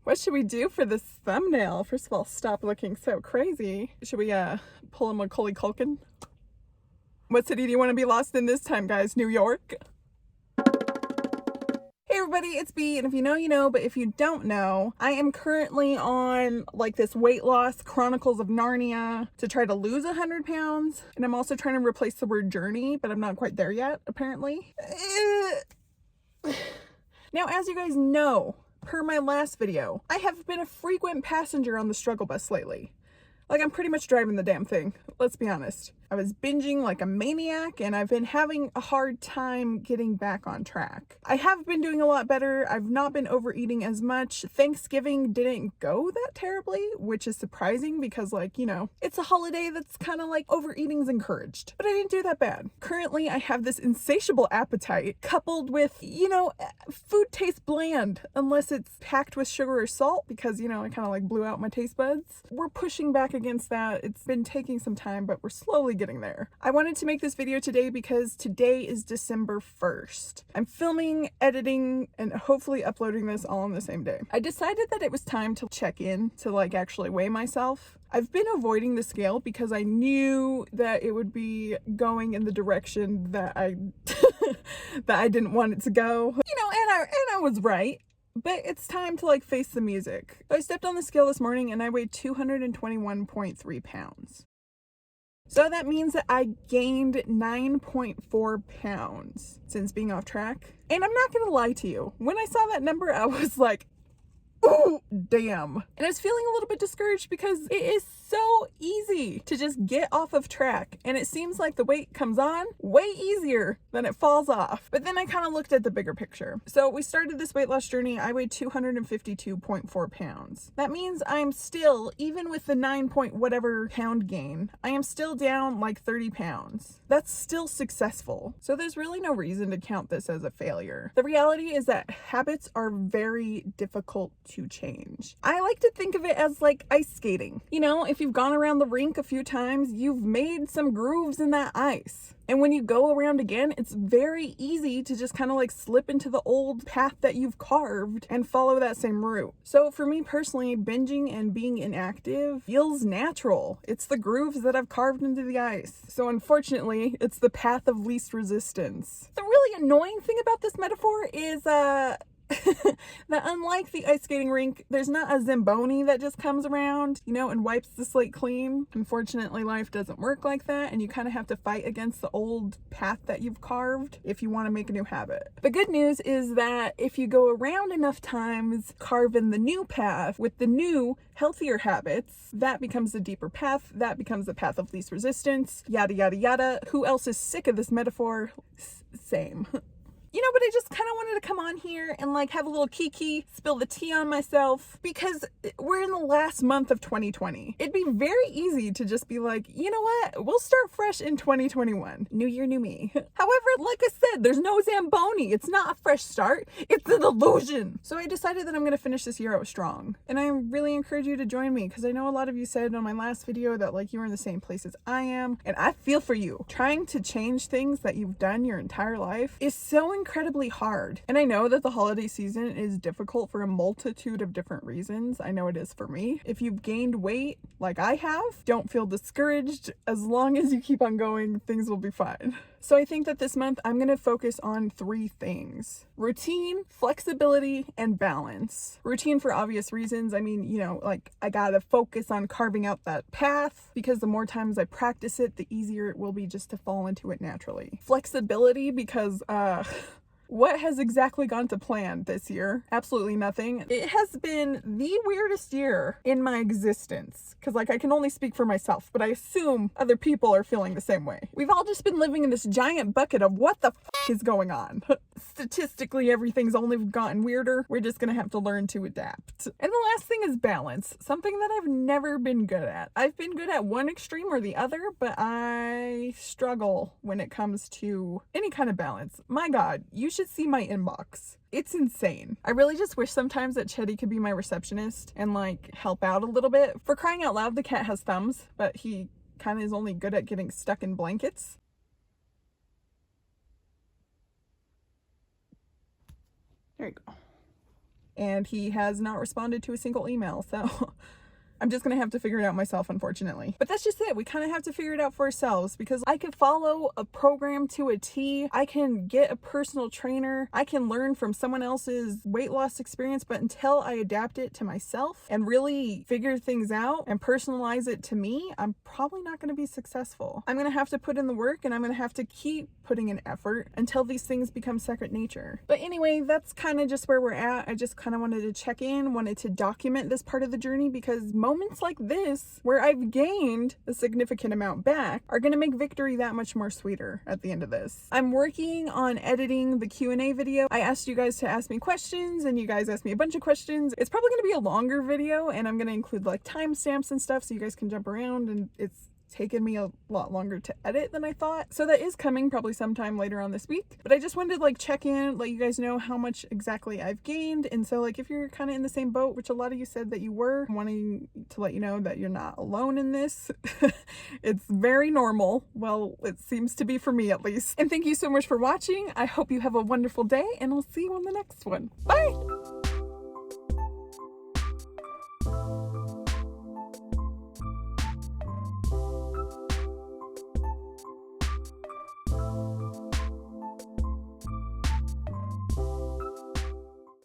What should we do for this thumbnail? First of all, stop looking so crazy. Should we pull a Macaulay Culkin? What city do you want to be lost in this time, guys? New York? Hey everybody, it's B, and if you know, you know, but if you don't know, I am currently on like this weight loss Chronicles of Narnia to try to lose 100 pounds. And I'm also trying to replace the word journey, but I'm not quite there yet, apparently. Now, as you guys know, per my last video, I have been a frequent passenger on the struggle bus lately. Like, I'm pretty much driving the damn thing, let's be honest. I was binging like a maniac, and I've been having a hard time getting back on track. I have been doing a lot better. I've not been overeating as much. Thanksgiving didn't go that terribly, which is surprising because, like, you know, it's a holiday that's kind of like overeating's encouraged. But I didn't do that bad. Currently, I have this insatiable appetite coupled with, you know, food tastes bland unless it's packed with sugar or salt because, you know, I kind of like blew out my taste buds. We're pushing back against that. It's been taking some time, but we're slowly getting there. I wanted to make this video today because today is December 1st. I'm filming, editing, and hopefully uploading this all on the same day. I decided that it was time to check in to like actually weigh myself. I've been avoiding the scale because I knew that it would be going in the direction that I that I didn't want it to go. You know, and I was right. But it's time to like face the music. So I stepped on the scale this morning and I weighed 221.3 pounds. So that means that I gained 9.4 pounds since being off track. And I'm not gonna lie to you, when I saw that number, I was like, oh, damn. And I was feeling a little bit discouraged because it is so easy to just get off of track. And it seems like the weight comes on way easier than it falls off. But then I kind of looked at the bigger picture. So we started this weight loss journey. I weighed 252.4 pounds. That means I'm still, even with the 9 point whatever pound gain, I am still down like 30 pounds. That's still successful. So there's really no reason to count this as a failure. The reality is that habits are very difficult to change. I like to think of it as like ice skating. You know, if you've gone around the rink a few times, you've made some grooves in that ice. And when you go around again, it's very easy to just kind of like slip into the old path that you've carved and follow that same route. So for me personally, binging and being inactive feels natural. It's the grooves that I've carved into the ice. So unfortunately, it's the path of least resistance. The really annoying thing about this metaphor is that unlike the ice skating rink, there's not a Zamboni that just comes around, you know, and wipes the slate clean. Unfortunately, life doesn't work like that, and you kind of have to fight against the old path that you've carved if you want to make a new habit. The good news is that if you go around enough times carving the new path with the new, healthier habits, that becomes the deeper path, that becomes the path of least resistance, yada, yada, yada. Who else is sick of this metaphor? Same. You know, but I just kind of wanted to come on here and like have a little kiki, spill the tea on myself, because we're in the last month of 2020. It'd be very easy to just be like, you know what? We'll start fresh in 2021. New year, new me. However, like I said, there's no Zamboni. It's not a fresh start. It's an illusion. So I decided that I'm going to finish this year out strong. And I really encourage you to join me because I know a lot of you said on my last video that like you were in the same place as I am. And I feel for you. Trying to change things that you've done your entire life is so incredibly hard. And I know that the holiday season is difficult for a multitude of different reasons. I know it is for me. If you've gained weight like I have, don't feel discouraged. As long as you keep on going, things will be fine. So I think that this month I'm going to focus on 3 things: routine, flexibility, and balance. Routine for obvious reasons. I mean, you know, like I gotta focus on carving out that path because the more times I practice it, the easier it will be just to fall into it naturally. Flexibility because, what has exactly gone to plan this year? Absolutely nothing. It has been the weirdest year in my existence. Because, like, I can only speak for myself, but I assume other people are feeling the same way. We've all just been living in this giant bucket of what the f is going on. Statistically, everything's only gotten weirder. We're just gonna have to learn to adapt. And the last thing is balance. Something that I've never been good at. I've been good at one extreme or the other, but I struggle when it comes to any kind of balance. My God, you should see my inbox. It's insane. I really just wish sometimes that Chetty could be my receptionist and like help out a little bit. For crying out loud, the cat has thumbs, but he kind of is only good at getting stuck in blankets. There you go. and he has not responded to a single email. So I'm just gonna have to figure it out myself, unfortunately. But that's just it. We kind of have to figure it out for ourselves, because I could follow a program to a T. I can get a personal trainer. I can learn from someone else's weight loss experience, but until I adapt it to myself and really figure things out and personalize it to me, I'm probably not gonna be successful. I'm gonna have to put in the work, and I'm gonna have to keep putting in effort until these things become second nature. But anyway, that's kind of just where we're at. I just kind of wanted to check in, wanted to document this part of the journey, because moments like this, where I've gained a significant amount back, are going to make victory that much more sweeter at the end of this. I'm working on editing the Q&A video. I asked you guys to ask me questions, and you guys asked me a bunch of questions. It's probably going to be a longer video, and I'm going to include like timestamps and stuff so you guys can jump around, and it's taken me a lot longer to edit than I thought. So that is coming probably sometime later on this week. But I just wanted to like check in, let you guys know how much exactly I've gained. And so like if you're kind of in the same boat, which a lot of you said that you were, wanting to let you know that you're not alone in this. It's very normal. Well, it seems to be for me at least. And thank you so much for watching. I hope you have a wonderful day, and I'll see you on the next one. Bye!